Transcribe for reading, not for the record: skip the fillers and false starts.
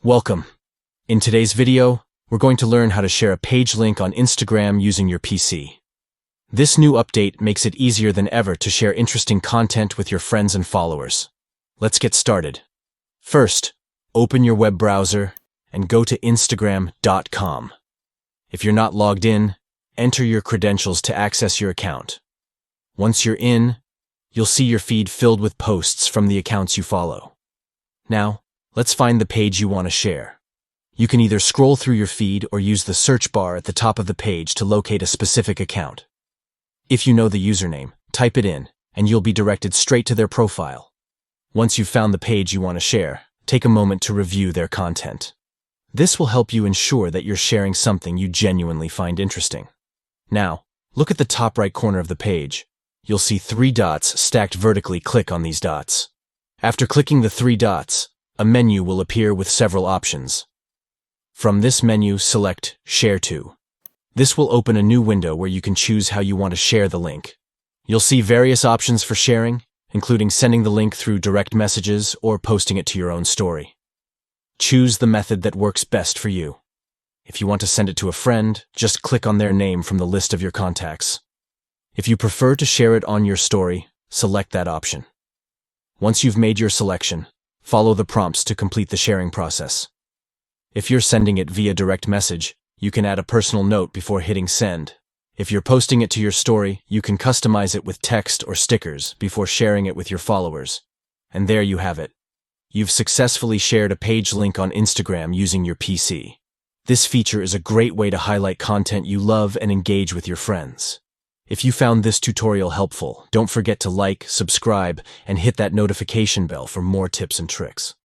Welcome. In today's video, we're going to learn how to share a page link on Instagram using your PC. This new update makes it easier than ever to share interesting content with your friends and followers. Let's get started. First, open your web browser and go to Instagram.com. If you're not logged in, enter your credentials to access your account. Once you're in, you'll see your feed filled with posts from the accounts you follow. Now, let's find the page you want to share. You can either scroll through your feed or use the search bar at the top of the page to locate a specific account. If you know the username, type it in, and you'll be directed straight to their profile. Once you've found the page you want to share, take a moment to review their content. This will help you ensure that you're sharing something you genuinely find interesting. Now, look at the top right corner of the page. You'll see 3 dots stacked vertically. Click on these dots. After clicking the 3 dots, a menu will appear with several options. From this menu, select Share To. This will open a new window where you can choose how you want to share the link. You'll see various options for sharing, including sending the link through direct messages or posting it to your own story. Choose the method that works best for you. If you want to send it to a friend, just click on their name from the list of your contacts. If you prefer to share it on your story, select that option. Once you've made your selection, follow the prompts to complete the sharing process. If you're sending it via direct message, you can add a personal note before hitting send. If you're posting it to your story, you can customize it with text or stickers before sharing it with your followers. And there you have it. You've successfully shared a page link on Instagram using your PC. This feature is a great way to highlight content you love and engage with your friends. If you found this tutorial helpful, don't forget to like, subscribe, and hit that notification bell for more tips and tricks.